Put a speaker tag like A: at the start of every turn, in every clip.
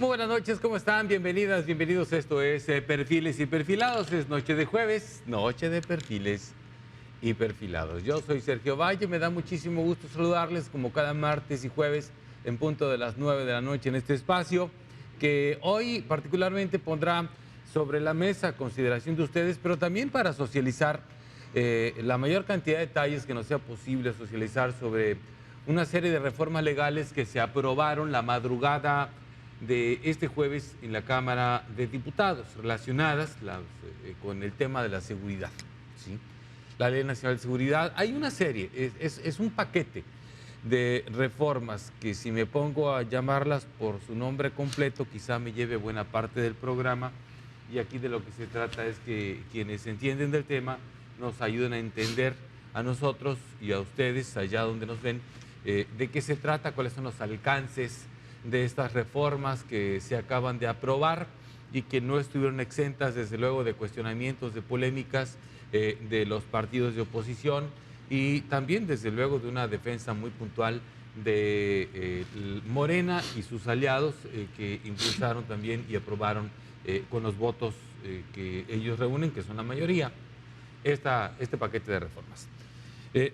A: Muy buenas noches, ¿cómo están? Bienvenidas, bienvenidos. Esto es Perfiles y Perfilados. Es noche de jueves, noche de perfiles y perfilados. Yo soy Sergio Valle, me da muchísimo gusto saludarles como cada martes y jueves en punto de las 9 de la noche en este espacio, que hoy particularmente pondrá sobre la mesa a consideración de ustedes, pero también para socializar la mayor cantidad de detalles que nos sea posible socializar sobre una serie de reformas legales que se aprobaron la madrugada de este jueves en la Cámara de Diputados, relacionadas con el tema de la seguridad, ¿sí? La Ley Nacional de Seguridad. Hay una serie, es un paquete de reformas que, si me pongo a llamarlas por su nombre completo, quizá me lleve buena parte del programa. Y aquí de lo que se trata es que quienes entienden del tema nos ayuden a entender a nosotros y a ustedes, allá donde nos ven, de qué se trata, cuáles son los alcances de estas reformas que se acaban de aprobar y que no estuvieron exentas, desde luego, de cuestionamientos, de polémicas de los partidos de oposición y también, desde luego, de una defensa muy puntual de Morena y sus aliados que impulsaron también y aprobaron con los votos que ellos reúnen, que son la mayoría, este paquete de reformas.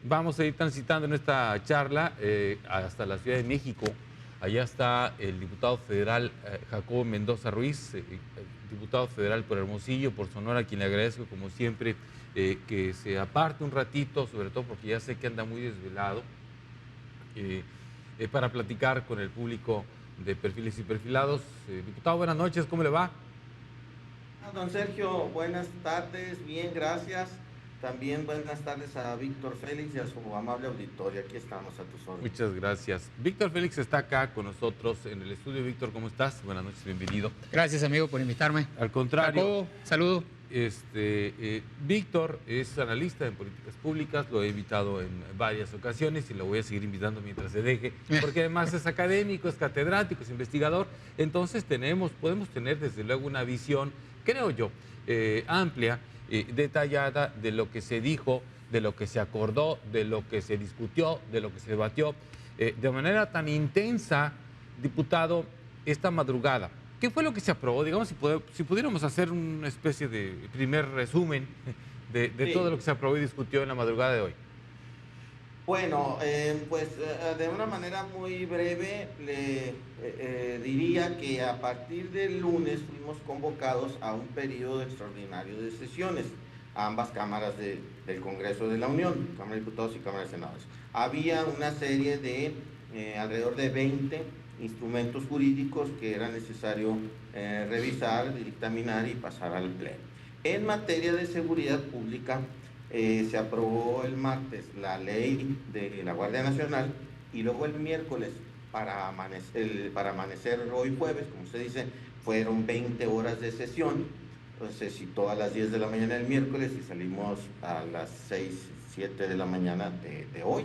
A: Vamos a ir transitando en esta charla hasta la Ciudad de México. Allá está el diputado federal Jacobo Mendoza Ruiz, diputado federal por Hermosillo, por Sonora, a quien le agradezco como siempre que se aparte un ratito, sobre todo porque ya sé que anda muy desvelado, para platicar con el público de Perfiles y Perfilados. Diputado, buenas noches, ¿cómo le va?
B: Don Sergio, buenas tardes, bien, gracias. También buenas tardes a Víctor Félix y a su amable auditorio. Aquí estamos a tus órdenes.
A: Muchas gracias. Víctor Félix está acá con nosotros en el estudio. Víctor, ¿cómo estás? Buenas noches, bienvenido.
C: Gracias, amigo, por invitarme.
A: Al contrario.
C: Jacobo, saludo.
A: Víctor es analista en políticas públicas, lo he invitado en varias ocasiones y lo voy a seguir invitando mientras se deje, porque además es académico, es catedrático, es investigador. Entonces podemos tener desde luego una visión, creo yo, amplia, detallada de lo que se dijo, de lo que se acordó, de lo que se discutió, de lo que se debatió, de manera tan intensa, diputado, esta madrugada. ¿Qué fue lo que se aprobó? Digamos, si pudiéramos hacer una especie de primer resumen de
B: Sí.
A: todo lo que se aprobó y discutió en la madrugada de hoy.
B: Bueno, de una manera muy breve le diría que a partir del lunes fuimos convocados a un periodo extraordinario de sesiones a ambas cámaras del Congreso de la Unión, Cámara de Diputados y Cámara de Senadores. Había una serie de alrededor de 20 instrumentos jurídicos que era necesario revisar, dictaminar y pasar al Pleno. En materia de seguridad pública, se aprobó el martes la ley de la Guardia Nacional y luego el miércoles, para amanecer hoy jueves, como usted dice, fueron 20 horas de sesión. Entonces, se citó a las 10 de la mañana el miércoles y salimos a las 6, 7 de la mañana de hoy.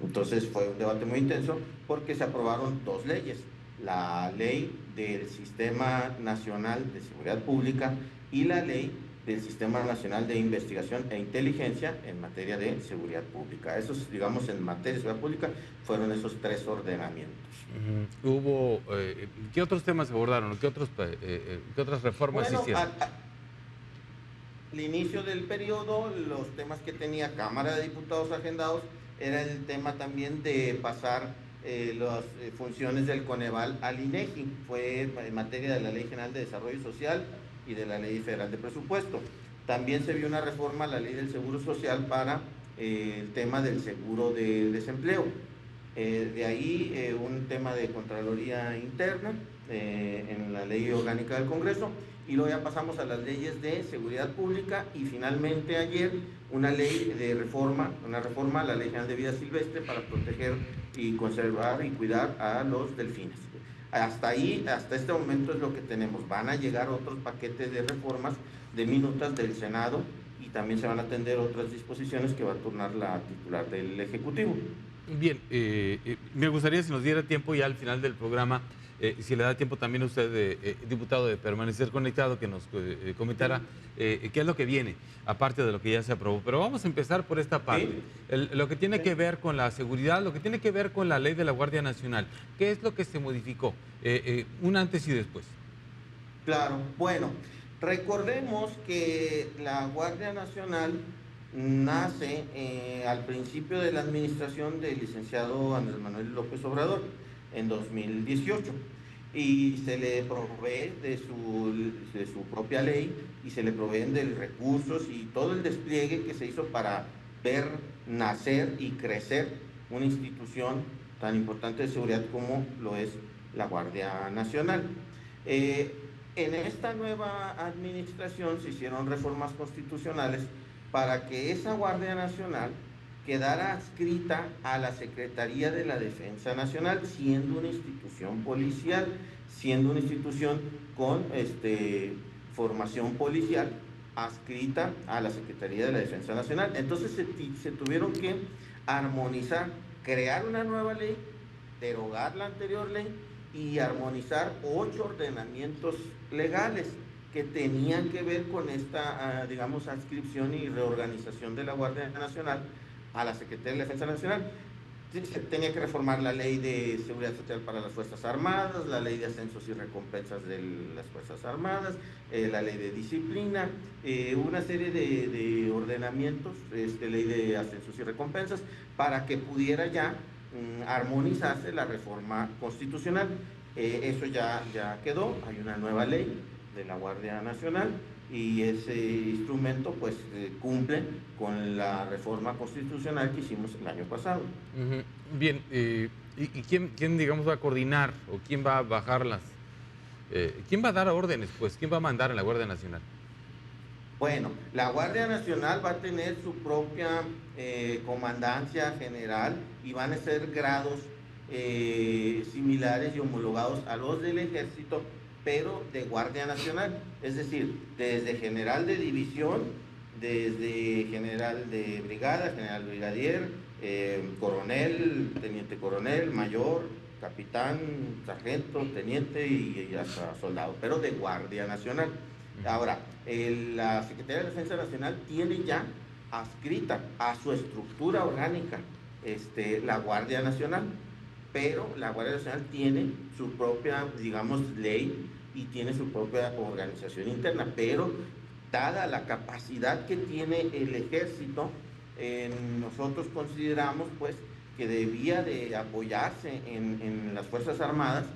B: Entonces fue un debate muy intenso porque se aprobaron dos leyes: la ley del Sistema Nacional de Seguridad Pública y la ley del Sistema Nacional de Investigación e Inteligencia en materia de seguridad pública. Esos, digamos, en materia de seguridad pública, fueron esos tres ordenamientos.
A: ¿Qué otros temas se abordaron? ¿Qué otras reformas se hicieron?
B: Al inicio del periodo, los temas que tenía Cámara de Diputados agendados era el tema también de pasar las funciones del Coneval al INEGI. Fue en materia de la Ley General de Desarrollo Social y de la Ley Federal de Presupuesto. También se vio una reforma a la Ley del Seguro Social para el tema del seguro de desempleo. De ahí un tema de Contraloría Interna en la Ley Orgánica del Congreso, y luego ya pasamos a las leyes de seguridad pública y finalmente ayer una reforma a la Ley General de Vida Silvestre para proteger y conservar y cuidar a los delfines. Hasta ahí, hasta este momento es lo que tenemos. Van a llegar otros paquetes de reformas de minutas del Senado y también se van a atender otras disposiciones que va a turnar la titular del Ejecutivo.
A: Bien, me gustaría, si nos diera tiempo ya al final del programa, si le da tiempo también a usted, diputado, de permanecer conectado, que nos comentara qué es lo que viene, aparte de lo que ya se aprobó. Pero vamos a empezar por esta parte,
B: Sí,
A: lo que tiene
B: sí.
A: que ver con la seguridad, lo que tiene que ver con la ley de la Guardia Nacional. ¿Qué es lo que se modificó? Un antes y después.
B: Claro, bueno, recordemos que la Guardia Nacional nace al principio de la administración del licenciado Andrés Manuel López Obrador en 2018 y se le provee de su propia ley y se le proveen de recursos y todo el despliegue que se hizo para ver nacer y crecer una institución tan importante de seguridad como lo es la Guardia Nacional. Eh, en esta nueva administración se hicieron reformas constitucionales para que esa Guardia Nacional quedara adscrita a la Secretaría de la Defensa Nacional, siendo una institución policial, siendo una institución con formación policial adscrita a la Secretaría de la Defensa Nacional. Entonces se tuvieron que armonizar, crear una nueva ley, derogar la anterior ley y armonizar 8 ordenamientos legales que tenían que ver con esta, digamos, adscripción y reorganización de la Guardia Nacional a la Secretaría de la Defensa Nacional. Se tenía que reformar la ley de seguridad social para las Fuerzas Armadas, la ley de ascensos y recompensas de las Fuerzas Armadas, la ley de disciplina, una serie de ordenamientos, ley de ascensos y recompensas, para que pudiera ya armonizarse la reforma constitucional. Eso ya quedó, hay una nueva ley de la Guardia Nacional y ese instrumento pues cumple con la reforma constitucional que hicimos el año pasado.
A: Bien, ¿y quién, digamos, va a coordinar o quién va a bajar quién va a dar órdenes, pues, quién va a mandar en la Guardia Nacional?
B: Bueno, la Guardia Nacional va a tener su propia comandancia general y van a ser grados similares y homologados a los del Ejército, pero de Guardia Nacional, es decir, desde general de división, desde general de brigada, general brigadier, coronel, teniente coronel, mayor, capitán, sargento, teniente y hasta soldado, pero de Guardia Nacional. Ahora, la Secretaría de Defensa Nacional tiene ya adscrita a su estructura orgánica la Guardia Nacional, pero la Guardia Nacional tiene su propia, digamos, ley y tiene su propia organización interna, pero dada la capacidad que tiene el Ejército, nosotros consideramos pues que debía de apoyarse en las Fuerzas Armadas,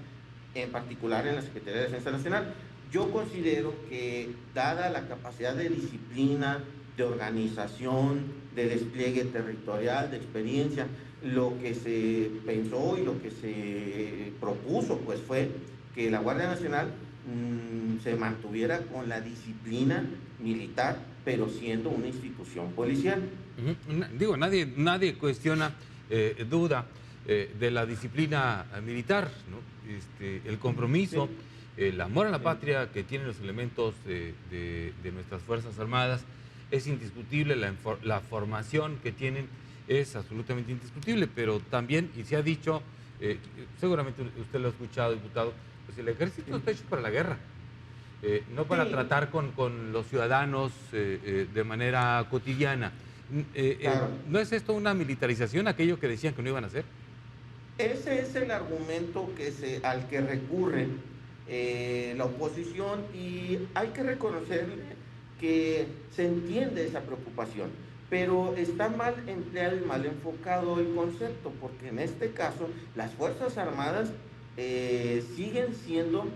B: en particular en la Secretaría de Defensa Nacional. Yo considero que dada la capacidad de disciplina, de organización, de despliegue territorial, de experiencia, lo que se pensó y lo que se propuso pues fue que la Guardia Nacional se mantuviera con la disciplina militar, pero siendo una institución policial.
A: Digo, nadie cuestiona, duda de la disciplina militar, ¿no? El compromiso,
B: Sí.
A: el amor a la patria que tienen los elementos de nuestras Fuerzas Armadas es indiscutible, la formación que tienen es absolutamente indiscutible, pero también, y se ha dicho, seguramente usted lo ha escuchado, diputado, pues el ejército está hecho para la guerra, no para tratar con los ciudadanos de manera cotidiana.
B: Claro.
A: ¿No es esto una militarización, aquello que decían que no iban a hacer?
B: Ese es el argumento al que recurre la oposición y hay que reconocerle que se entiende esa preocupación, pero está mal empleado y mal enfocado el concepto, porque en este caso las Fuerzas Armadas siguen siendo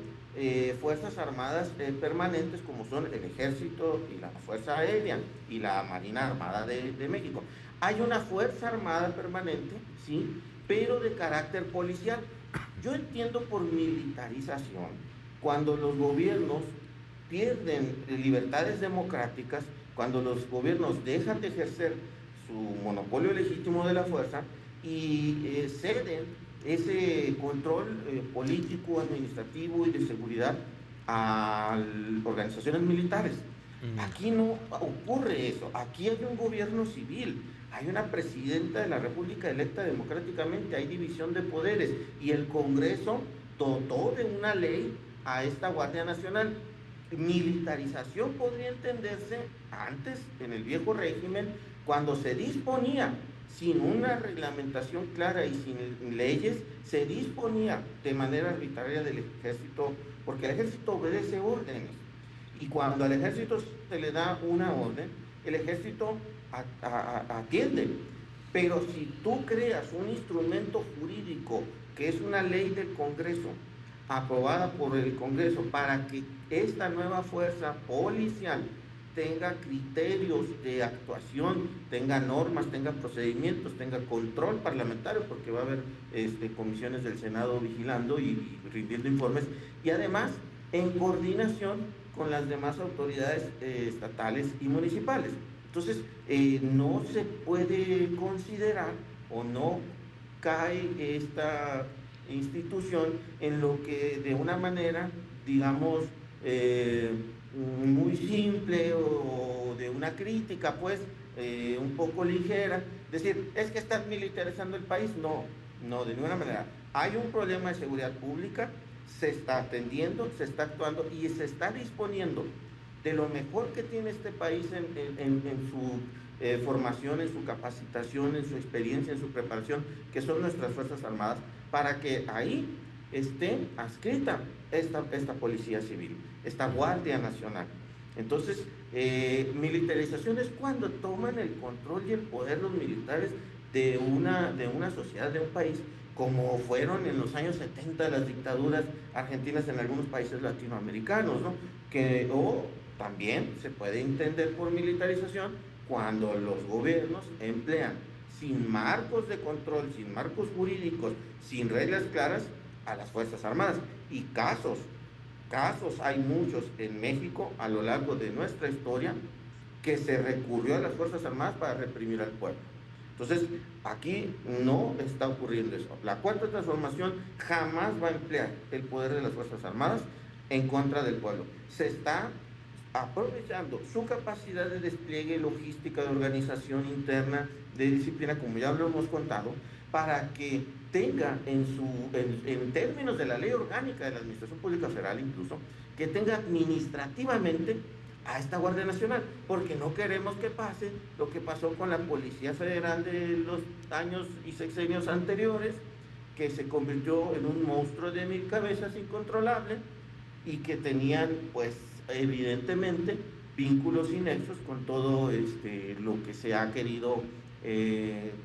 B: Fuerzas Armadas permanentes como son el Ejército y la Fuerza Aérea y la Marina Armada de México. Hay una Fuerza Armada permanente, sí, pero de carácter policial. Yo entiendo por militarización cuando los gobiernos pierden libertades democráticas, cuando los gobiernos dejan de ejercer su monopolio legítimo de la fuerza y ceden ese control político, administrativo y de seguridad a organizaciones militares. Aquí no ocurre eso, aquí hay un gobierno civil, hay una presidenta de la República electa democráticamente, hay división de poderes y el Congreso dotó de una ley a esta Guardia Nacional. Militarización podría entenderse antes, en el viejo régimen, cuando se disponía, sin una reglamentación clara y sin leyes, se disponía de manera arbitraria del ejército, porque el ejército obedece órdenes. Y cuando al ejército se le da una orden, el ejército atiende. Pero si tú creas un instrumento jurídico, que es una ley del Congreso, aprobada por el Congreso, para que esta nueva fuerza policial tenga criterios de actuación, tenga normas, tenga procedimientos, tenga control parlamentario, porque va a haber comisiones del Senado vigilando y rindiendo informes, y además en coordinación con las demás autoridades estatales y municipales. Entonces, no se puede considerar o no cae esta institución en lo que de una manera, digamos, muy simple o de una crítica, pues, un poco ligera, decir, es que estás militarizando el país. No, no, de ninguna manera. Hay un problema de seguridad pública, se está atendiendo, se está actuando y se está disponiendo de lo mejor que tiene este país en su formación, en su capacitación, en su experiencia, en su preparación, que son nuestras Fuerzas Armadas, para que ahí esté adscrita esta Policía Civil, esta Guardia Nacional. Entonces, militarización es cuando toman el control y el poder los militares de una sociedad, de un país, como fueron en los años 70 las dictaduras argentinas en algunos países latinoamericanos, ¿no? O también se puede entender por militarización cuando los gobiernos emplean sin marcos de control, sin marcos jurídicos, sin reglas claras, a las Fuerzas Armadas. Y casos hay muchos en México a lo largo de nuestra historia que se recurrió a las Fuerzas Armadas para reprimir al pueblo. Entonces, aquí no está ocurriendo eso. La Cuarta Transformación jamás va a emplear el poder de las Fuerzas Armadas en contra del pueblo. Se está aprovechando su capacidad de despliegue, logística, de organización interna, de disciplina, como ya lo hemos contado, para que tenga en términos de la ley orgánica de la Administración Pública Federal incluso, que tenga administrativamente a esta Guardia Nacional, porque no queremos que pase lo que pasó con la Policía Federal de los años y sexenios anteriores, que se convirtió en un monstruo de 1000 cabezas incontrolable y que tenían, pues, evidentemente, vínculos y nexos con todo lo que se ha querido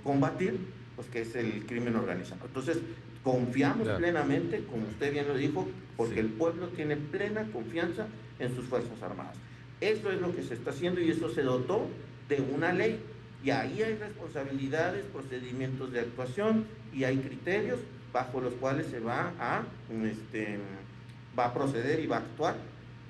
B: combatir, pues que es el crimen organizado. Entonces, confiamos plenamente, como usted bien lo dijo, porque el pueblo tiene plena confianza en sus Fuerzas Armadas. Eso es lo que se está haciendo y eso se dotó de una ley. Y ahí hay responsabilidades, procedimientos de actuación y hay criterios bajo los cuales se va a proceder y va a actuar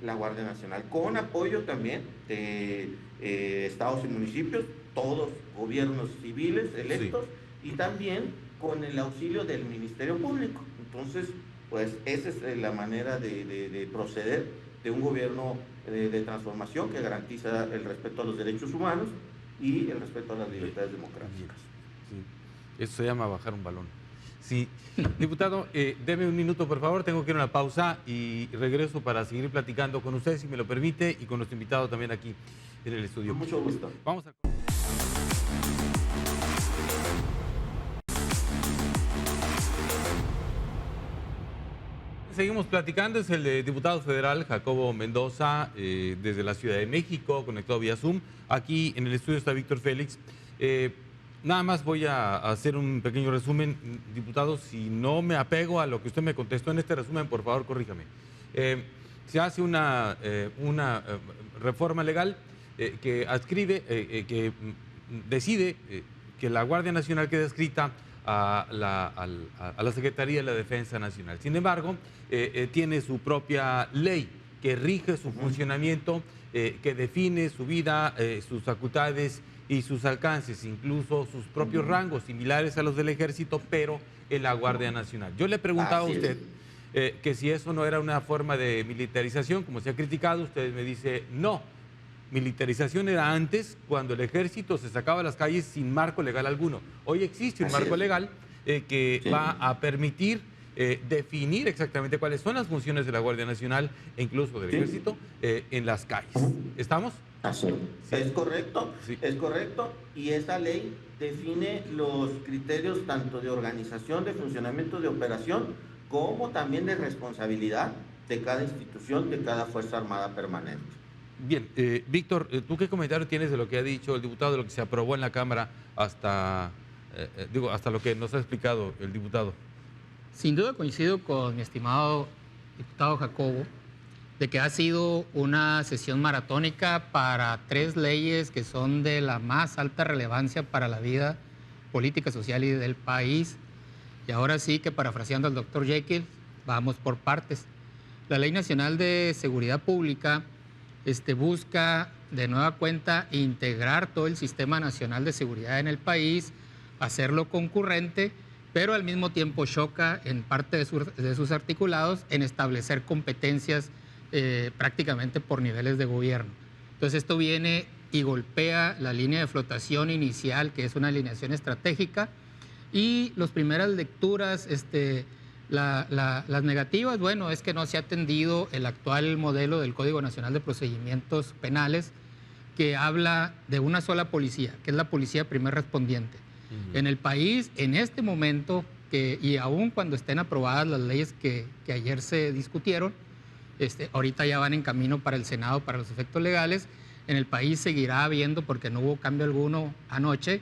B: la Guardia Nacional, con apoyo también de estados y municipios, todos gobiernos civiles electos, y también con el auxilio del Ministerio Público. Entonces, pues esa es la manera de proceder de un gobierno de transformación que garantiza el respeto a los derechos humanos y el respeto a las libertades democráticas.
A: Sí. Eso se llama bajar un balón. Sí. Diputado, deme un minuto, por favor. Tengo que ir a una pausa y regreso para seguir platicando con usted, si me lo permite, y con nuestro invitado también aquí en el estudio.
B: Con mucho gusto.
A: Vamos a... Seguimos platicando, es el diputado federal Jacobo Mendoza, desde la Ciudad de México, conectado vía Zoom. Aquí en el estudio está Víctor Félix. Nada más voy a hacer un pequeño resumen, diputado. Si no me apego a lo que usted me contestó en este resumen, por favor, corríjame. Se hace una reforma legal que adscribe, que decide que la Guardia Nacional quede adscrita a la Secretaría de la Defensa Nacional. Sin embargo, tiene su propia ley que rige su funcionamiento, que define su vida, sus facultades y sus alcances, incluso sus propios rangos, similares a los del Ejército, pero en la Guardia Nacional. Yo le preguntaba a usted que si eso no era una forma de militarización, como se ha criticado. Usted me dice no. Militarización era antes, cuando el Ejército se sacaba a las calles sin marco legal alguno. Hoy existe un marco legal que va a permitir definir exactamente cuáles son las funciones de la Guardia Nacional e incluso del
B: Sí.
A: Ejército en las calles. ¿Estamos?
B: Así
A: Sí.
B: es correcto,
A: Sí.
B: es correcto, y esa ley define los criterios tanto de organización, de funcionamiento, de operación, como también de responsabilidad de cada institución, de cada Fuerza Armada permanente.
A: Bien, Víctor, ¿tú qué comentario tienes de lo que ha dicho el diputado, de lo que se aprobó en la Cámara hasta, hasta lo que nos ha explicado el diputado?
C: Sin duda coincido con mi estimado diputado Jacobo de que ha sido una sesión maratónica para 3 leyes que son de la más alta relevancia para la vida política, social y del país. Y ahora sí que, parafraseando al doctor Jekyll, vamos por partes. La Ley Nacional de Seguridad Pública busca de nueva cuenta integrar todo el Sistema Nacional de Seguridad en el país, hacerlo concurrente, pero al mismo tiempo choca en parte de sus articulados en establecer competencias prácticamente por niveles de gobierno. Entonces esto viene y golpea la línea de flotación inicial, que es una alineación estratégica, y las primeras lecturas, las negativas, bueno, es que no se ha atendido el actual modelo del Código Nacional de Procedimientos Penales, que habla de una sola policía, que es la policía primer respondiente. En el país, en este momento, y aún cuando estén aprobadas las leyes que ayer se discutieron, ahorita ya van en camino para el Senado para los efectos legales, en el país seguirá habiendo, porque no hubo cambio alguno anoche,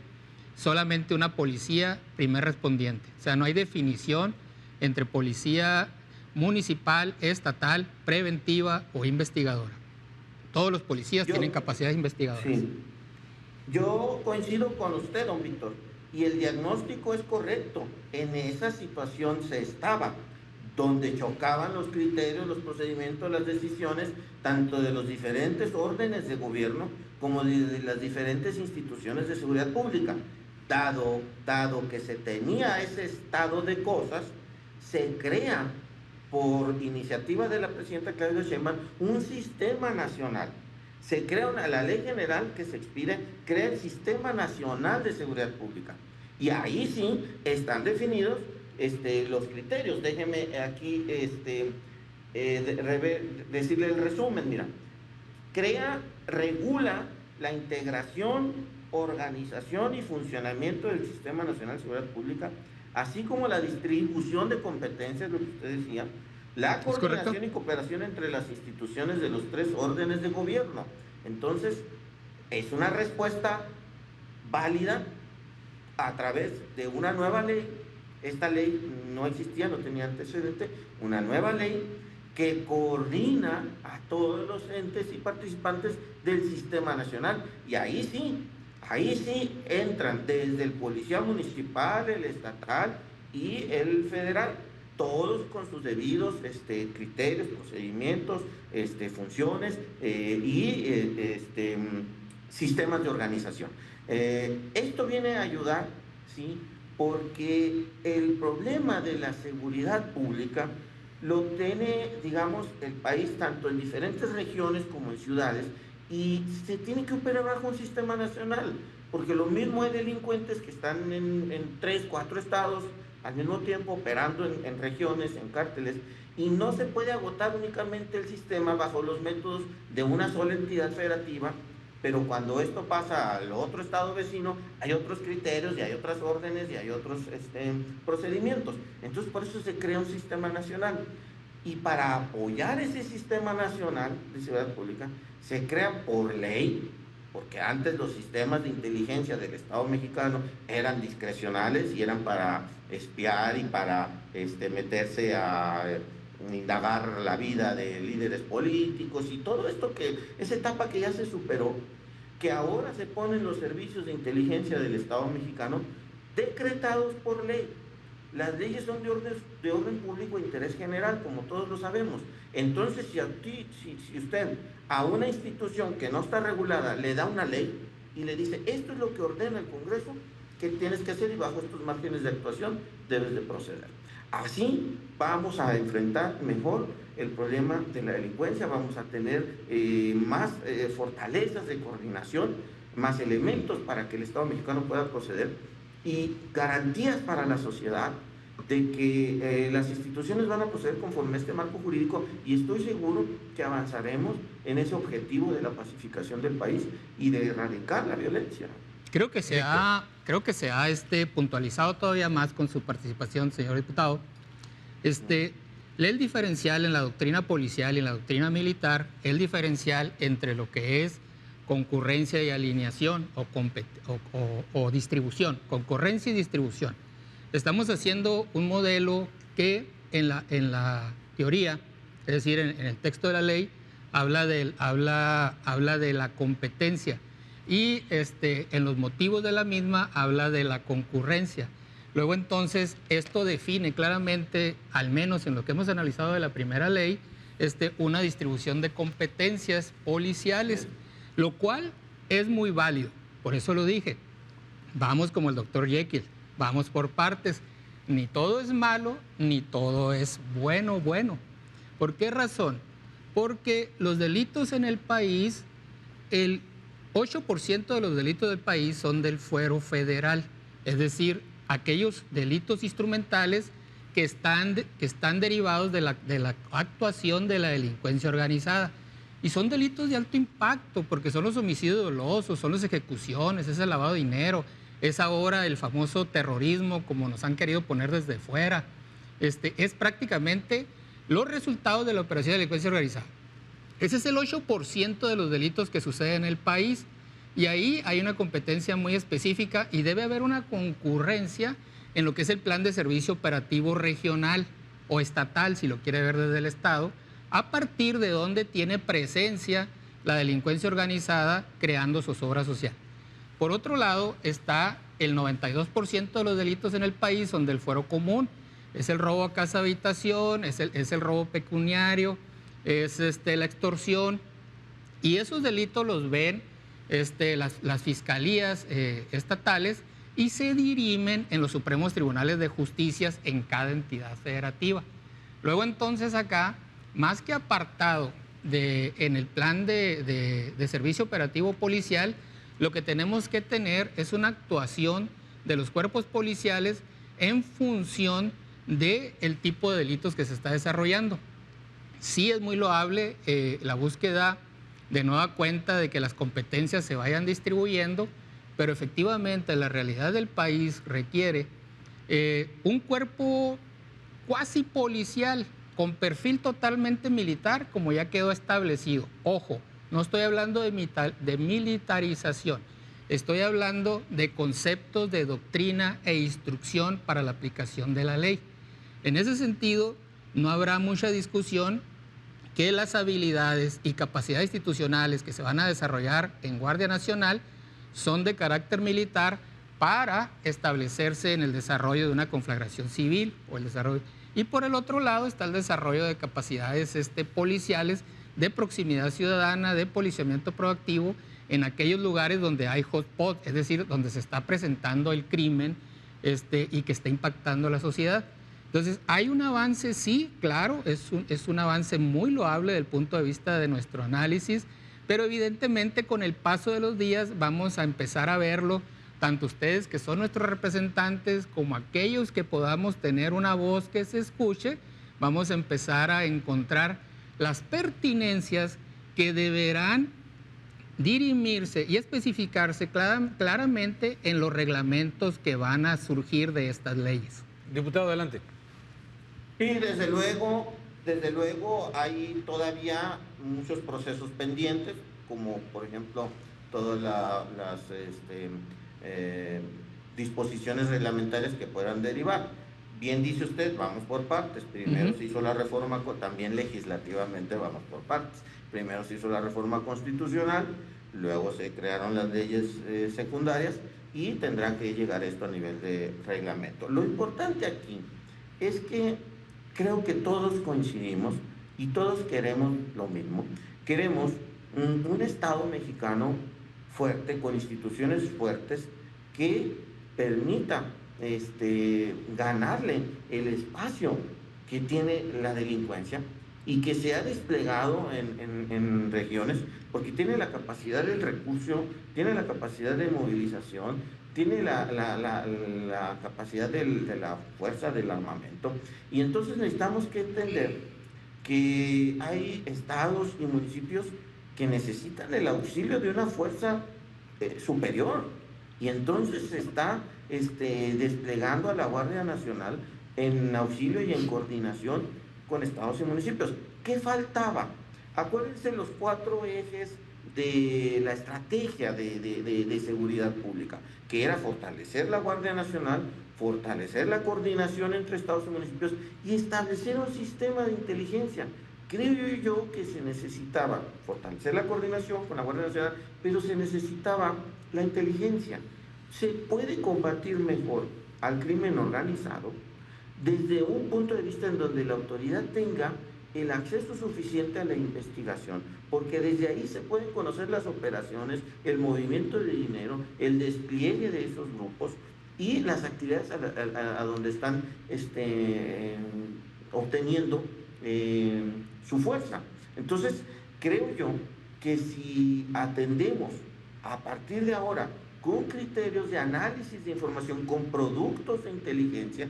C: solamente una policía primer respondiente. O sea, no hay definición entre policía municipal, estatal, preventiva o investigadora. Todos los policías tienen capacidades investigadoras.
B: Sí. Yo coincido con usted, don Víctor, y el diagnóstico es correcto. En esa situación se estaba, donde chocaban los criterios, los procedimientos, las decisiones, tanto de los diferentes órdenes de gobierno como de las diferentes instituciones de seguridad pública. Dado que se tenía ese estado de cosas, se crea, por iniciativa de la presidenta Claudia Sheinbaum, un sistema nacional. Se crea la ley general que se expide, crea el Sistema Nacional de Seguridad Pública. Y ahí sí están definidos los criterios. Déjeme aquí decirle el resumen. Mira, regula la integración, organización y funcionamiento del Sistema Nacional de Seguridad Pública, así como la distribución de competencias, lo que usted decía, la coordinación y cooperación entre las instituciones de los 3 órdenes de gobierno. Entonces, es una respuesta válida a través de una nueva ley. Esta ley no existía, no tenía antecedente, una nueva ley que coordina a todos los entes y participantes del sistema nacional. Y ahí sí entran desde el policía municipal, el estatal y el federal, todos con sus debidos criterios, procedimientos, funciones y sistemas de organización. Esto viene a ayudar, ¿sí? Porque el problema de la seguridad pública lo tiene, digamos, el país tanto en diferentes regiones como en ciudades, y se tiene que operar bajo un sistema nacional, porque lo mismo hay delincuentes que están en 3, 4 estados al mismo tiempo operando en regiones, en cárteles, y no se puede agotar únicamente el sistema bajo los métodos de una sola entidad federativa. Pero cuando esto pasa al otro estado vecino, hay otros criterios y hay otras órdenes y hay otros procedimientos. Entonces, por eso se crea un sistema nacional. Y para apoyar ese sistema nacional de seguridad pública, se crea por ley, porque antes los sistemas de inteligencia del Estado mexicano eran discrecionales y eran para espiar y para meterse a indagar la vida de líderes políticos y todo esto, que esa etapa que ya se superó, que ahora se ponen los servicios de inteligencia del Estado mexicano decretados por ley. Las leyes son de orden público e interés general, como todos lo sabemos. Entonces, si usted a una institución que no está regulada le da una ley y le dice, esto es lo que ordena el Congreso que tienes que hacer y bajo estos márgenes de actuación debes de proceder. Así vamos a enfrentar mejor el problema de la delincuencia, vamos a tener más fortalezas de coordinación, más elementos para que el Estado mexicano pueda proceder y garantías para la sociedad de que las instituciones van a proceder conforme a este marco jurídico y estoy seguro que avanzaremos en ese objetivo de la pacificación del país y de erradicar la violencia.
C: Creo que se ha puntualizado todavía más con su participación, señor diputado. Lee el diferencial en la doctrina policial y en la doctrina militar, el diferencial entre lo que es concurrencia y alineación o distribución, concurrencia y distribución. Estamos haciendo un modelo que en la teoría, es decir, en el texto de la ley, habla de la competencia y en los motivos de la misma habla de la concurrencia. Luego entonces esto define claramente, al menos en lo que hemos analizado de la primera ley, una distribución de competencias policiales, lo cual es muy válido. Por eso lo dije, vamos como el doctor Jekyll, vamos por partes. Ni todo es malo, ni todo es bueno. ¿Por qué razón? Porque los delitos en el país, el 8% de los delitos del país son del fuero federal, es decir, aquellos delitos instrumentales que están derivados de la actuación de la delincuencia organizada. Y son delitos de alto impacto, porque son los homicidios dolosos, son las ejecuciones, es el lavado de dinero, es ahora el famoso terrorismo, como nos han querido poner desde fuera. Es prácticamente los resultados de la operación de delincuencia organizada. Ese es el 8% de los delitos que suceden en el país. Y ahí hay una competencia muy específica y debe haber una concurrencia en lo que es el plan de servicio operativo regional o estatal, si lo quiere ver desde el Estado, a partir de donde tiene presencia la delincuencia organizada creando zozobra social. Por otro lado, está el 92% de los delitos en el país son del fuero común. Es el robo a casa habitación, es el robo pecuniario, es la extorsión. Y esos delitos los ven las fiscalías estatales y se dirimen en los supremos tribunales de justicia en cada entidad federativa. Luego entonces acá, más que apartado en el plan de servicio operativo policial, lo que tenemos que tener es una actuación de los cuerpos policiales en función del tipo de delitos que se está desarrollando. Sí es muy loable la búsqueda de nueva cuenta de que las competencias se vayan distribuyendo, pero efectivamente la realidad del país requiere un cuerpo cuasi policial con perfil totalmente militar, como ya quedó establecido. Ojo, no estoy hablando de militarización, estoy hablando de conceptos de doctrina e instrucción para la aplicación de la ley. En ese sentido, no habrá mucha discusión que las habilidades y capacidades institucionales que se van a desarrollar en Guardia Nacional son de carácter militar para establecerse en el desarrollo de una conflagración civil o el desarrollo. Y por el otro lado está el desarrollo de capacidades policiales de proximidad ciudadana, de policiamiento proactivo en aquellos lugares donde hay hotspot, es decir, donde se está presentando el crimen y que está impactando a la sociedad. Entonces, hay un avance, sí, claro, es un avance muy loable desde el punto de vista de nuestro análisis, pero evidentemente con el paso de los días vamos a empezar a verlo, tanto ustedes que son nuestros representantes como aquellos que podamos tener una voz que se escuche, vamos a empezar a encontrar las pertinencias que deberán dirimirse y especificarse claramente en los reglamentos que van a surgir de estas leyes.
A: Diputado, adelante.
B: Sí, desde luego hay todavía muchos procesos pendientes, como por ejemplo todas las disposiciones reglamentarias que puedan derivar. Bien dice usted, vamos por partes. Primero se hizo la reforma, también legislativamente vamos por partes. Primero se hizo la reforma constitucional, luego se crearon las leyes secundarias y tendrá que llegar esto a nivel de reglamento. Lo importante aquí es que creo que todos coincidimos y todos queremos lo mismo. Queremos un Estado mexicano fuerte, con instituciones fuertes, que permita ganarle el espacio que tiene la delincuencia, y que se ha desplegado en regiones, porque tiene la capacidad del recurso, tiene la capacidad de movilización, tiene la capacidad de la fuerza del armamento, y entonces necesitamos que entender que hay estados y municipios que necesitan el auxilio de una fuerza superior, y entonces se está desplegando a la Guardia Nacional en auxilio y en coordinación con estados y municipios. ¿Qué faltaba? Acuérdense los 4 ejes de la estrategia de seguridad pública, que era fortalecer la Guardia Nacional, fortalecer la coordinación entre estados y municipios y establecer un sistema de inteligencia. Creo yo que se necesitaba fortalecer la coordinación con la Guardia Nacional, pero se necesitaba la inteligencia. Se puede combatir mejor al crimen organizado desde un punto de vista en donde la autoridad tenga el acceso suficiente a la investigación, porque desde ahí se pueden conocer las operaciones, el movimiento de dinero, el despliegue de esos grupos y las actividades a donde están obteniendo su fuerza. Entonces, creo yo que si atendemos a partir de ahora con criterios de análisis de información, con productos de inteligencia,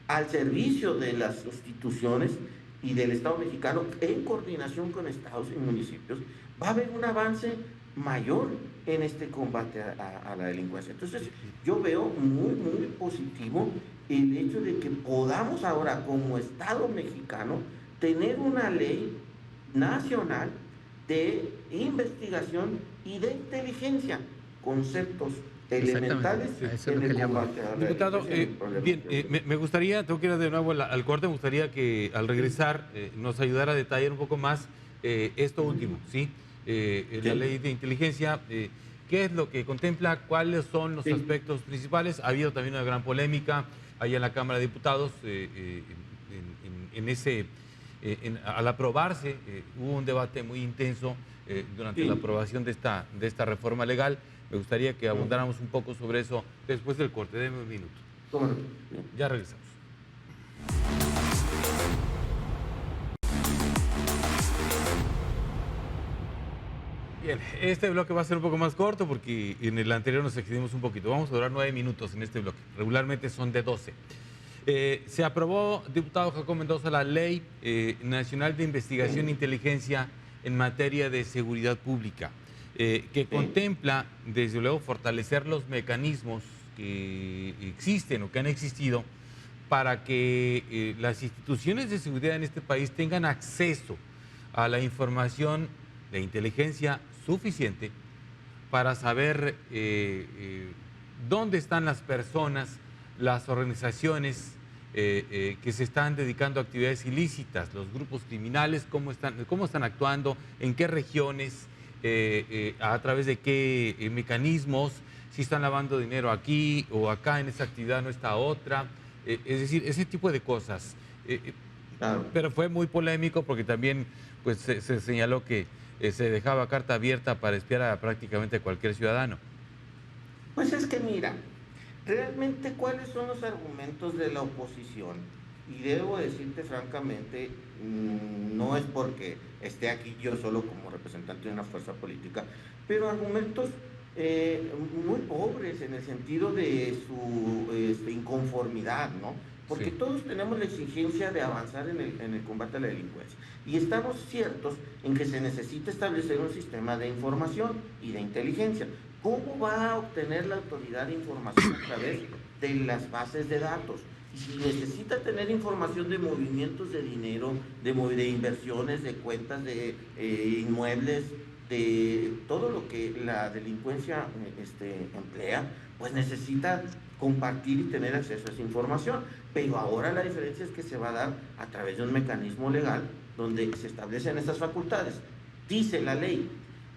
B: al servicio de las instituciones y del Estado mexicano, en coordinación con estados y municipios, va a haber un avance mayor en este combate a la delincuencia. Entonces, yo veo muy, muy positivo el hecho de que podamos ahora, como Estado mexicano, tener una ley nacional de investigación y de inteligencia, conceptos elementales en el combate a la
A: Diputado, bien, me gustaría, tengo que ir de nuevo al corte, me gustaría que al regresar nos ayudara a detallar un poco más esto último, ¿sí? La ley de inteligencia, ¿qué es lo que contempla? ¿Cuáles son los aspectos principales? Ha habido también una gran polémica allá en la Cámara de Diputados al aprobarse, hubo un debate muy intenso durante la aprobación de esta reforma legal. Me gustaría que abundáramos un poco sobre eso después del corte. Deme un minuto.
B: ¿Cómo no?
A: Ya regresamos. Bien, este bloque va a ser un poco más corto porque en el anterior nos excedimos un poquito. Vamos a durar 9 minutos en este bloque. Regularmente son de 12. Se aprobó, diputado Jacobo Mendoza, la Ley Nacional de Investigación e Inteligencia en materia de seguridad pública, que contempla, desde luego, fortalecer los mecanismos que existen o que han existido para que las instituciones de seguridad en este país tengan acceso a la información de inteligencia suficiente para saber dónde están las personas, las organizaciones que se están dedicando a actividades ilícitas, los grupos criminales, cómo están actuando, en qué regiones, a través de qué mecanismos, si están lavando dinero aquí o acá, en esa actividad no está otra, es decir, ese tipo de cosas. Claro. Pero fue muy polémico porque también pues, se señaló que se dejaba carta abierta para espiar a prácticamente cualquier ciudadano.
B: Pues es que mira, realmente cuáles son los argumentos de la oposición, y debo decirte francamente, no es porque esté aquí yo solo como representante de una fuerza política, pero argumentos muy pobres en el sentido de su inconformidad, ¿no? Porque sí, todos tenemos la exigencia de avanzar en el combate a la delincuencia. Y estamos ciertos en que se necesita establecer un sistema de información y de inteligencia. ¿Cómo va a obtener la autoridad información a través de las bases de datos? Y si necesita tener información de movimientos de dinero, de inversiones, de cuentas, de inmuebles, de todo lo que la delincuencia emplea, pues necesita compartir y tener acceso a esa información. Pero ahora la diferencia es que se va a dar a través de un mecanismo legal donde se establecen estas facultades. Dice la ley: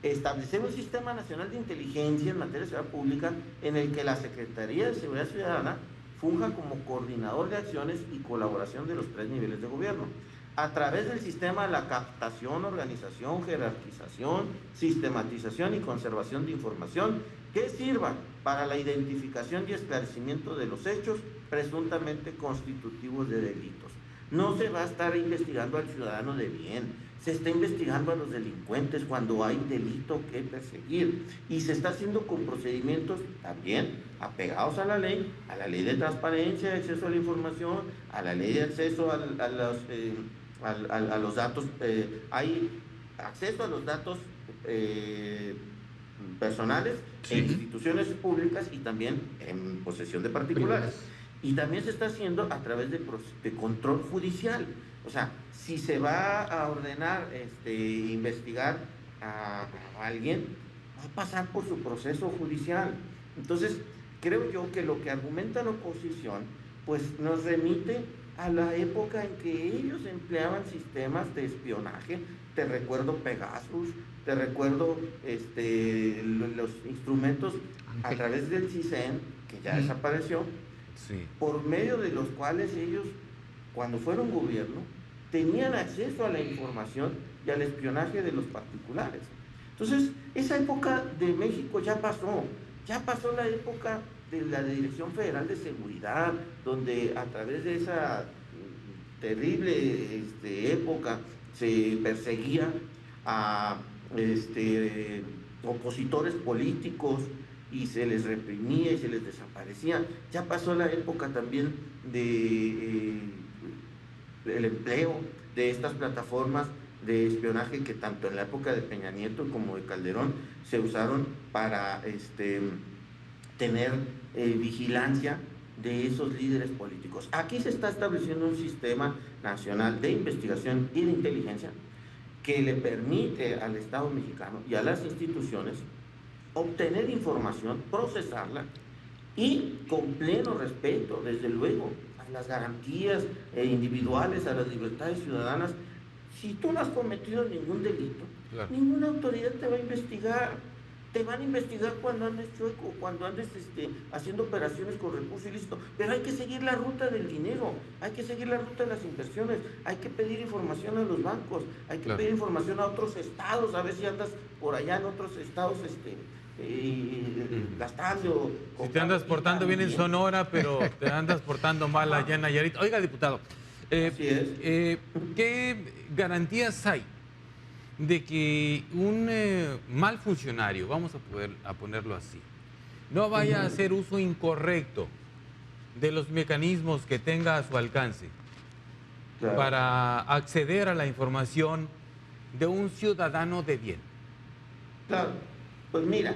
B: establecer un sistema nacional de inteligencia en materia de seguridad pública en el que la Secretaría de Seguridad Ciudadana funja como coordinador de acciones y colaboración de los 3 niveles de gobierno, a través del sistema de la captación, organización, jerarquización, sistematización y conservación de información que sirva para la identificación y esclarecimiento de los hechos presuntamente constitutivos de delitos. No se va a estar investigando al ciudadano de bien, se está investigando a los delincuentes cuando hay delito que perseguir y se está haciendo con procedimientos también apegados a la ley de transparencia, de acceso a la información, a la ley de acceso a los datos. Hay acceso a los datos personales
A: Sí.
B: en instituciones públicas y también en posesión de particulares. Y también se está haciendo a través de control judicial. O sea, si se va a ordenar investigar a alguien, va a pasar por su proceso judicial. Entonces, creo yo que lo que argumenta la oposición, pues nos remite a la época en que ellos empleaban sistemas de espionaje. Te recuerdo Pegasus, te recuerdo los instrumentos a través del CISEN, que ya desapareció,
A: Sí.
B: por medio de los cuales ellos, cuando fueron gobierno, tenían acceso a la información y al espionaje de los particulares. Entonces, esa época de México ya pasó la época de la Dirección Federal de Seguridad, donde a través de esa terrible época se perseguía a opositores políticos y se les reprimía y se les desaparecía. Ya pasó la época también de el empleo de estas plataformas de espionaje que tanto en la época de Peña Nieto como de Calderón se usaron para tener vigilancia de esos líderes políticos. Aquí se está estableciendo un sistema nacional de investigación y de inteligencia que le permite al Estado mexicano y a las instituciones obtener información, procesarla y con pleno respeto, desde luego, a las garantías individuales, a las libertades ciudadanas. Si tú no has cometido ningún delito, claro, ninguna autoridad te va a investigar. Te van a investigar cuando andes chueco, cuando andes haciendo operaciones con recursos ilícitos, pero hay que seguir la ruta del dinero, hay que seguir la ruta de las inversiones, hay que pedir información a los bancos, hay que pedir información a otros estados, a ver si andas por allá en otros estados gastando.
A: Si te andas portando bien en Sonora, pero te andas portando mal allá en Nayarit. Oiga, diputado,
B: así es.
A: ¿Qué garantías hay de que un mal funcionario, vamos a ponerlo así, no vaya a hacer uso incorrecto de los mecanismos que tenga a su alcance, claro, para acceder a la información de un ciudadano de bien?
B: Claro, pues mira,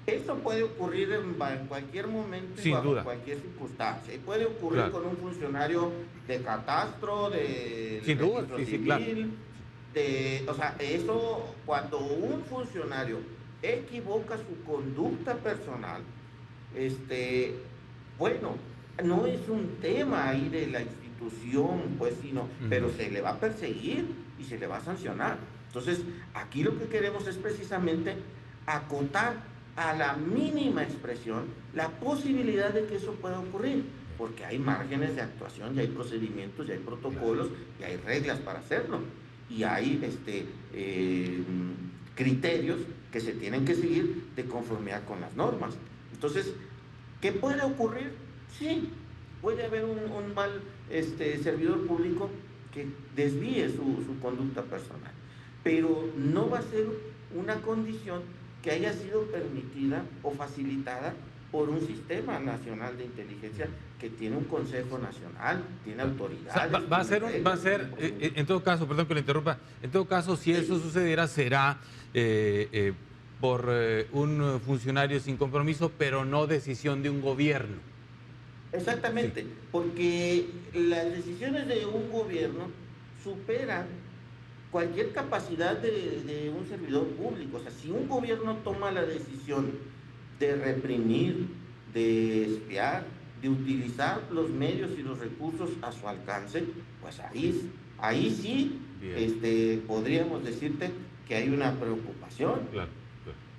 B: esto puede ocurrir en cualquier momento y bajo cualquier circunstancia. Y puede ocurrir, claro, con un funcionario de catastro, de registro civil, claro. O sea, eso, cuando un funcionario equivoca su conducta personal, bueno, no es un tema ahí de la institución, pues, sino, pero se le va a perseguir y se le va a sancionar. Entonces, aquí lo que queremos es precisamente acotar a la mínima expresión la posibilidad de que eso pueda ocurrir, porque hay márgenes de actuación, ya hay procedimientos, ya hay protocolos, ya hay reglas para hacerlo. Y hay criterios que se tienen que seguir de conformidad con las normas. Entonces, ¿qué puede ocurrir? Sí, puede haber un mal servidor público que desvíe su conducta personal, pero no va a ser una condición que haya sido permitida o facilitada por un sistema nacional de inteligencia que tiene un Consejo Nacional, tiene autoridades.
A: O sea, va a ser, en todo caso, perdón que le interrumpa, en todo caso, si eso sucediera, será por un funcionario sin compromiso, pero no decisión de un gobierno.
B: Exactamente, sí, porque las decisiones de un gobierno superan cualquier capacidad de un servidor público. O sea, si un gobierno toma la decisión de reprimir, de espiar, de utilizar los medios y los recursos a su alcance, pues ahí sí podríamos decirte que hay una preocupación.
A: Claro.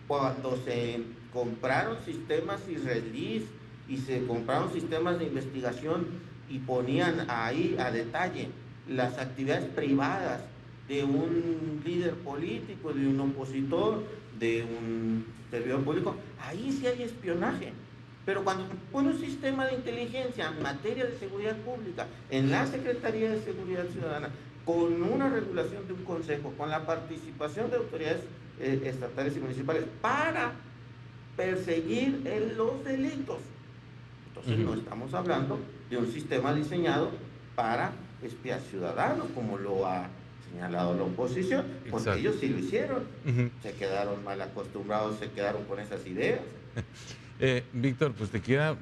B: Cuando se compraron sistemas israelíes y se compraron sistemas de investigación y ponían ahí a detalle las actividades privadas de un líder político, de un opositor, de un servidor público, ahí sí hay espionaje. Pero cuando pone un sistema de inteligencia en materia de seguridad pública, en la Secretaría de Seguridad Ciudadana, con una regulación de un consejo, con la participación de autoridades estatales y municipales, para perseguir los delitos. Entonces no estamos hablando de un sistema diseñado para espiar ciudadanos, como lo ha señalado la oposición, porque
A: Exacto.
B: ellos sí lo hicieron. Se quedaron mal acostumbrados, se quedaron con esas ideas.
A: Víctor, pues me queda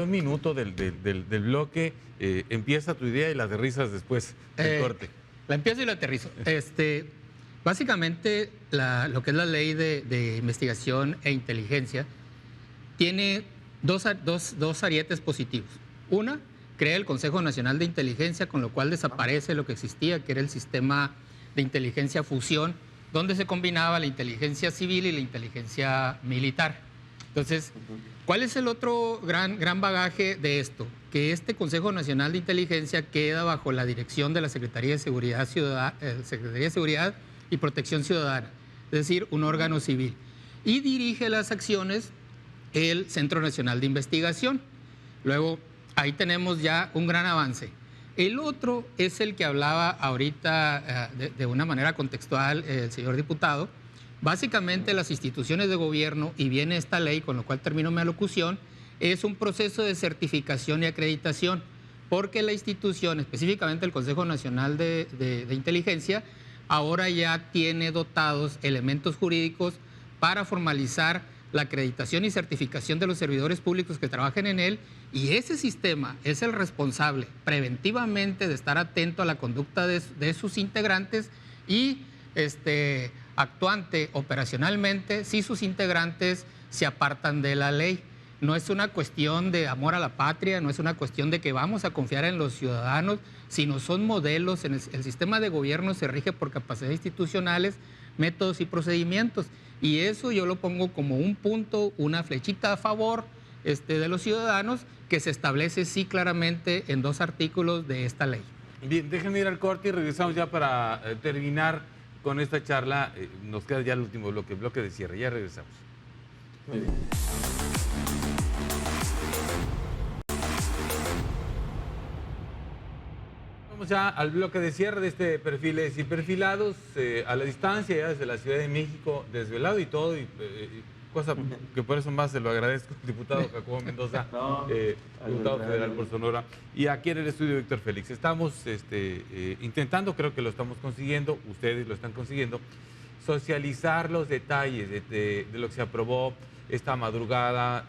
A: un minuto del bloque. Empieza tu idea y la aterrizas después del corte.
C: La empiezo y la aterrizo. Básicamente, lo que es la ley de investigación e inteligencia tiene dos arietes positivos. Una, crea el Consejo Nacional de Inteligencia, con lo cual desaparece lo que existía, que era el sistema de inteligencia fusión, donde se combinaba la inteligencia civil y la inteligencia militar. Entonces, ¿cuál es el otro gran bagaje de esto? Que este Consejo Nacional de Inteligencia queda bajo la dirección de la Secretaría de Seguridad y Protección Ciudadana, es decir, un órgano civil, y dirige las acciones el Centro Nacional de Investigación. Luego, ahí tenemos ya un gran avance. El otro es el que hablaba ahorita de una manera contextual el señor diputado. Básicamente, las instituciones de gobierno, y viene esta ley, con lo cual termino mi alocución, es un proceso de certificación y acreditación, porque la institución, específicamente el Consejo Nacional de Inteligencia, ahora ya tiene dotados elementos jurídicos para formalizar la acreditación y certificación de los servidores públicos que trabajen en él, y ese sistema es el responsable preventivamente de estar atento a la conducta de sus integrantes y actuante operacionalmente si sus integrantes se apartan de la ley. No es una cuestión de amor a la patria, no es una cuestión de que vamos a confiar en los ciudadanos, sino son modelos. El sistema de gobierno se rige por capacidades institucionales, métodos y procedimientos. Y eso yo lo pongo como un punto, una flechita a favor de los ciudadanos, que se establece sí claramente en 2 artículos de esta ley.
A: Bien, déjenme ir al corte y regresamos ya para terminar con esta charla. Nos queda ya el último bloque de cierre. Ya regresamos.
B: Muy bien.
A: Vamos ya al bloque de cierre de este Perfiles y Perfilados, a la distancia, ya desde la Ciudad de México, desvelado y todo, cosa que por eso más se lo agradezco, diputado Jacobo Mendoza, diputado federal por Sonora, y aquí en el estudio Víctor Félix. Estamos intentando, creo que lo estamos consiguiendo, ustedes lo están consiguiendo, socializar los detalles de lo que se aprobó esta madrugada,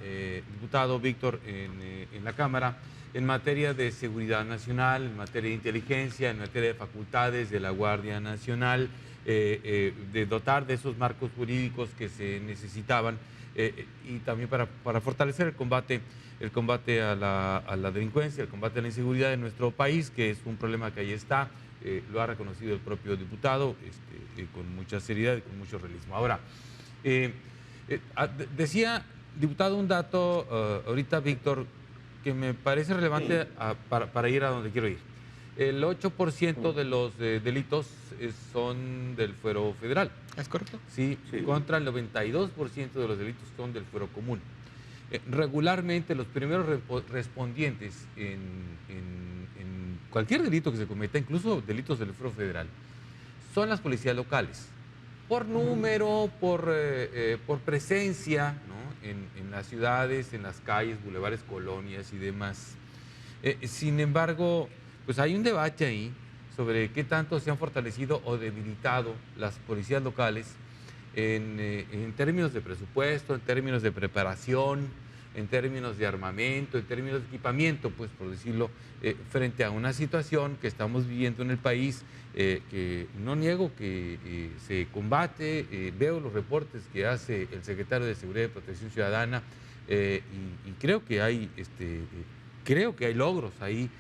A: diputado Víctor, en la Cámara, en materia de seguridad nacional, en materia de inteligencia, en materia de facultades de la Guardia Nacional, de dotar de esos marcos jurídicos que se necesitaban, y también para fortalecer el combate a la delincuencia, el combate a la inseguridad en nuestro país, que es un problema que ahí está, lo ha reconocido el propio diputado, con mucha seriedad y con mucho realismo. Ahora, decía, diputado, un dato ahorita, Víctor, que me parece relevante para ir a donde quiero ir. El 8% de los delitos son del fuero federal.
C: ¿Es correcto?
A: Sí, contra el 92% de los delitos son del fuero común. Regularmente los primeros respondientes en cualquier delito que se cometa, incluso delitos del fuero federal, son las policías locales. Por número, por presencia, ¿no?, en las ciudades, en las calles, bulevares, colonias y demás. Sin embargo, pues hay un debate ahí sobre qué tanto se han fortalecido o debilitado las policías locales en términos de presupuesto, en términos de preparación, en términos de armamento, en términos de equipamiento, pues por decirlo, frente a una situación que estamos viviendo en el país, que no niego que se combate. Veo los reportes que hace el secretario de Seguridad y Protección Ciudadana, y creo que hay logros ahí,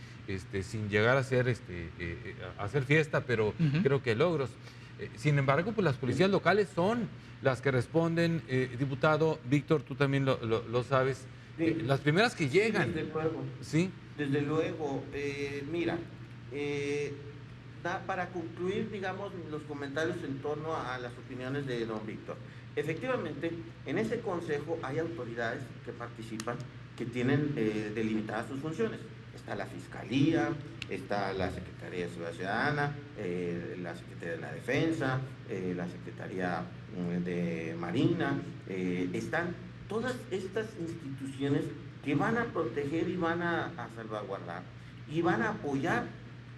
A: sin llegar a hacer fiesta, pero creo que hay logros. Sin embargo, pues las policías locales son las que responden, diputado Víctor, tú también lo sabes, las primeras que llegan.
B: Desde luego.
A: ¿Sí?
B: Desde luego. Mira, para concluir, digamos, los comentarios en torno a las opiniones de don Víctor. Efectivamente, en ese consejo hay autoridades que participan que tienen delimitadas sus funciones. Está la Fiscalía, está la Secretaría de Seguridad Ciudadana, la Secretaría de la Defensa, la Secretaría de Marina, están todas estas instituciones que van a proteger y van a salvaguardar y van a apoyar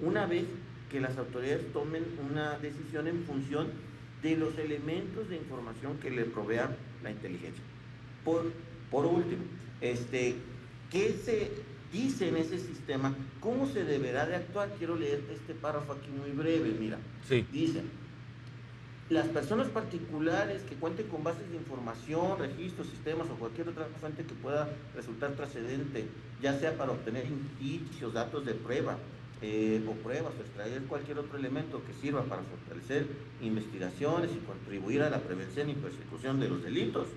B: una vez que las autoridades tomen una decisión en función de los elementos de información que le provea la inteligencia. Por último, ¿qué se dice en ese sistema? ¿Cómo se deberá de actuar? Quiero leerte este párrafo aquí muy breve, mira.
A: Sí.
B: Dice: las personas particulares que cuenten con bases de información, registros, sistemas o cualquier otra fuente que pueda resultar trascendente, ya sea para obtener indicios, datos de prueba, o pruebas, o extraer cualquier otro elemento que sirva para fortalecer investigaciones y contribuir a la prevención y persecución de los delitos,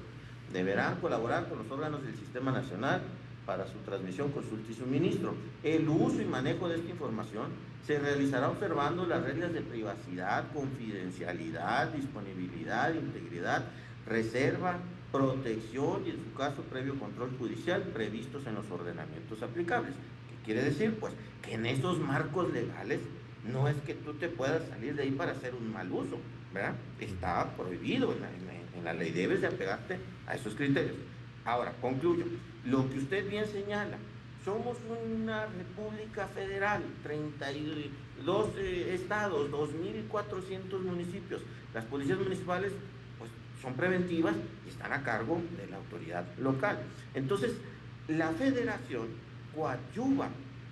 B: deberán colaborar con los órganos del Sistema Nacional para su transmisión, consulta y suministro. El uso y manejo de esta información se realizará observando las reglas de privacidad, confidencialidad, disponibilidad, integridad, reserva, protección y, en su caso, previo control judicial previstos en los ordenamientos aplicables. ¿Qué quiere decir? Pues que en esos marcos legales no es que tú te puedas salir de ahí para hacer un mal uso, ¿verdad? Está prohibido en la ley, debes de apegarte a esos criterios. Ahora, concluyo. Lo que usted bien señala, somos una república federal, 32 estados, 2.400 municipios. Las policías municipales pues, son preventivas y están a cargo de la autoridad local. Entonces, la federación coadyuva,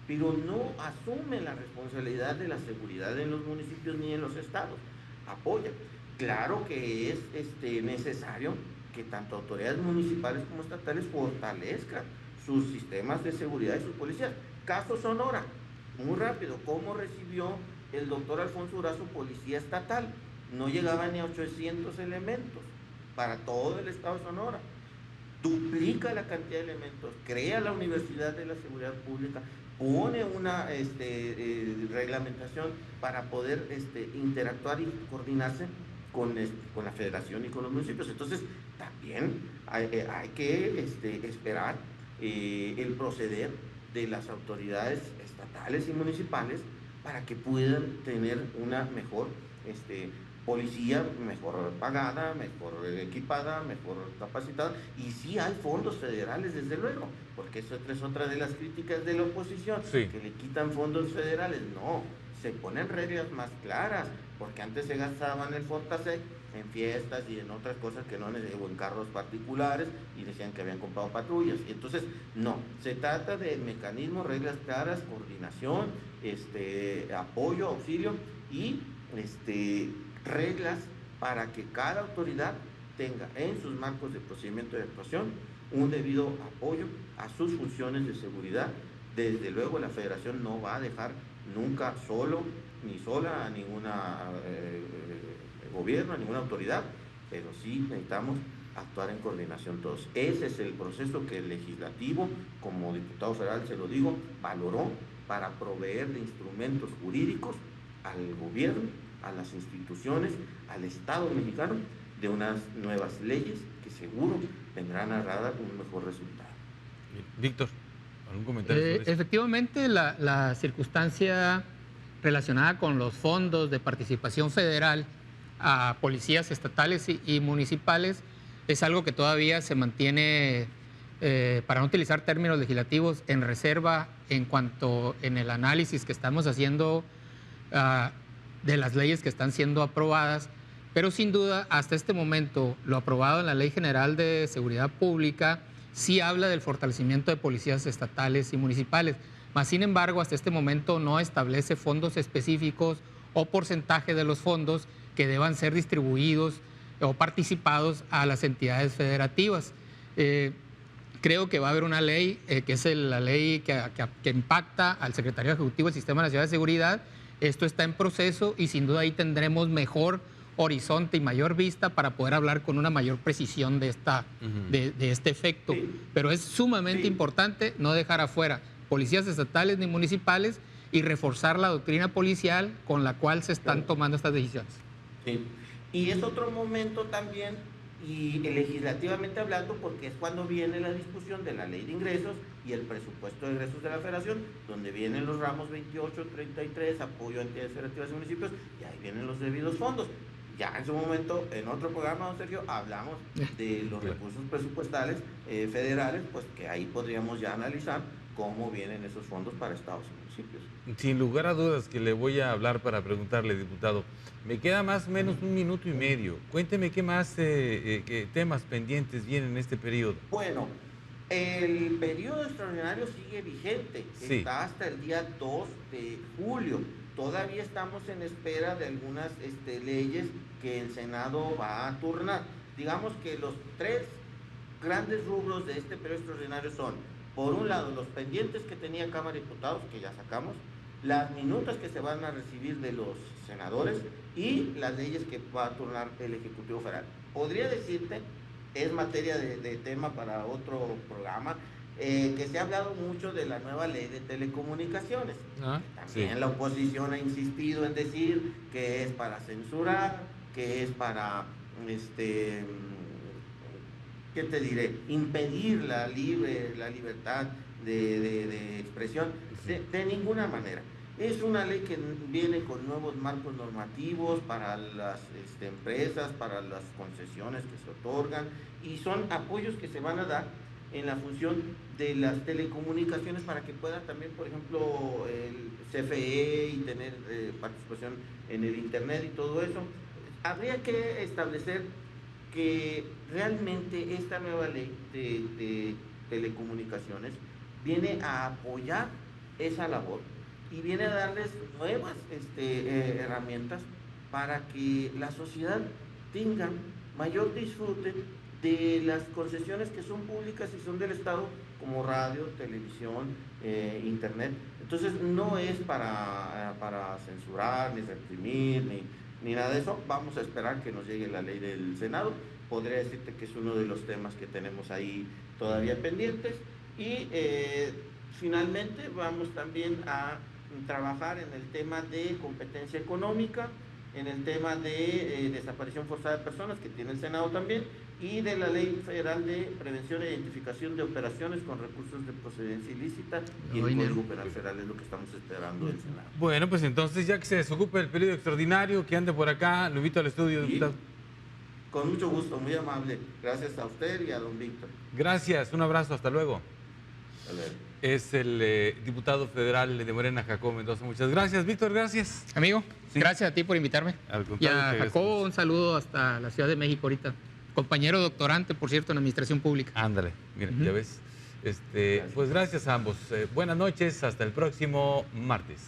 B: pero no asume la responsabilidad de la seguridad en los municipios ni en los estados. Apoya. Claro que es necesario que tanto autoridades municipales como estatales fortalezcan sus sistemas de seguridad y sus policías. Caso Sonora, muy rápido, ¿cómo recibió el doctor Alfonso Durazo policía estatal? No llegaba ni a 800 elementos para todo el estado de Sonora. Duplica la cantidad de elementos, crea la Universidad de la Seguridad Pública, pone una reglamentación para poder interactuar y coordinarse con la federación y con los municipios. Entonces, también hay que esperar el proceder de las autoridades estatales y municipales para que puedan tener una mejor policía, mejor pagada, mejor equipada, mejor capacitada. Y sí hay fondos federales, desde luego, porque eso es otra de las críticas de la oposición,
A: sí,
B: que le quitan fondos federales. No, se ponen reglas más claras, porque antes se gastaban el Fortasec en fiestas y en otras cosas que no, o en carros particulares, y decían que habían comprado patrullas. Y entonces, no, se trata de mecanismos, reglas claras, coordinación, apoyo, auxilio y reglas para que cada autoridad tenga en sus marcos de procedimiento de actuación un debido apoyo a sus funciones de seguridad. Desde luego, la federación no va a dejar nunca solo ni sola a ninguna gobierno, a ninguna autoridad, pero sí necesitamos actuar en coordinación todos. Ese es el proceso que el legislativo, como diputado federal se lo digo, valoró para proveer de instrumentos jurídicos al gobierno, a las instituciones, al Estado mexicano, de unas nuevas leyes que seguro vendrán a dar un mejor resultado.
A: Víctor, ¿algún comentario sobre eso?
C: Efectivamente, la circunstancia relacionada con los fondos de participación federal a policías estatales y municipales es algo que todavía se mantiene, para no utilizar términos legislativos, en reserva en cuanto en el análisis que estamos haciendo de las leyes que están siendo aprobadas, pero sin duda hasta este momento lo aprobado en la Ley General de Seguridad Pública sí habla del fortalecimiento de policías estatales y municipales, mas sin embargo hasta este momento no establece fondos específicos o porcentaje de los fondos que deban ser distribuidos o participados a las entidades federativas. Creo que va a haber una ley, que es la ley que impacta al Secretario Ejecutivo del Sistema Nacional de Seguridad. Esto está en proceso y sin duda ahí tendremos mejor horizonte y mayor vista para poder hablar con una mayor precisión de este efecto. Pero es sumamente importante no dejar afuera policías estatales ni municipales y reforzar la doctrina policial con la cual se están tomando estas decisiones.
B: Sí. Y es otro momento también y legislativamente hablando, porque es cuando viene la discusión de la ley de ingresos y el presupuesto de egresos de la federación, donde vienen los ramos 28, 33, apoyo a entidades federativas y municipios, y ahí vienen los debidos fondos. Ya en su momento, en otro programa, don Sergio, hablamos de los recursos presupuestales federales, pues que ahí podríamos ya analizar cómo vienen esos fondos para estados y municipios.
A: Sin lugar a dudas que le voy a hablar para preguntarle, diputado. Me queda más o menos 1 minuto y medio. Cuénteme qué más qué temas pendientes vienen en este periodo.
B: Bueno, el periodo extraordinario sigue vigente,
A: Sí.
B: está hasta el día 2 de julio. Todavía estamos en espera de algunas leyes que el Senado va a turnar. Digamos que los 3 grandes rubros de este periodo extraordinario son, por un lado, los pendientes que tenía Cámara de Diputados, que ya sacamos, las minutas que se van a recibir de los senadores y las leyes que va a turnar el Ejecutivo Federal. Podría decirte, es materia de tema para otro programa, que se ha hablado mucho de la nueva ley de telecomunicaciones. También
A: Sí.
B: la oposición ha insistido en decir que es para censurar, que es para, ¿qué te diré? Impedir la libertad de expresión.
A: Sí.
B: De ninguna manera. Es una ley que viene con nuevos marcos normativos para las empresas, para las concesiones que se otorgan, y son apoyos que se van a dar en la función de las telecomunicaciones para que pueda también, por ejemplo, el CFE y tener participación en el Internet y todo eso. Habría que establecer que realmente esta nueva ley de telecomunicaciones viene a apoyar esa labor y viene a darles nuevas herramientas para que la sociedad tenga mayor disfrute de las concesiones que son públicas y son del Estado, como radio, televisión, Internet. Entonces no es para censurar, ni reprimir, ni nada de eso. Vamos a esperar que nos llegue la ley del Senado. Podría decirte que es uno de los temas que tenemos ahí todavía pendientes. Y finalmente vamos también a trabajar en el tema de competencia económica, en el tema de desaparición forzada de personas, que tiene el Senado también, y de la Ley Federal de Prevención e Identificación de Operaciones con Recursos de Procedencia Ilícita y el Código Penal Federal es lo que estamos esperando del Senado.
A: Bueno, pues entonces, ya que se desocupe el periodo extraordinario, que ande por acá, lo invito al estudio,
B: Sí.
A: diputado.
B: Con mucho gusto, muy amable. Gracias a usted y a don Víctor.
A: Gracias, un abrazo, hasta luego.
B: Hasta luego.
A: Es el diputado federal de Morena, Jacobo Mendoza. Muchas gracias, Víctor, gracias.
C: Amigo,
A: Sí.
C: gracias a ti por invitarme.
A: Al
C: Y
A: contrario,
C: a
A: te
C: Jacobo,
A: agradezco.
C: un saludo hasta la Ciudad de México ahorita. Compañero doctorante, por cierto, en Administración Pública.
A: Ándale, mira,
C: Ujú.
A: ya ves. Pues gracias a ambos. Buenas noches, hasta el próximo martes.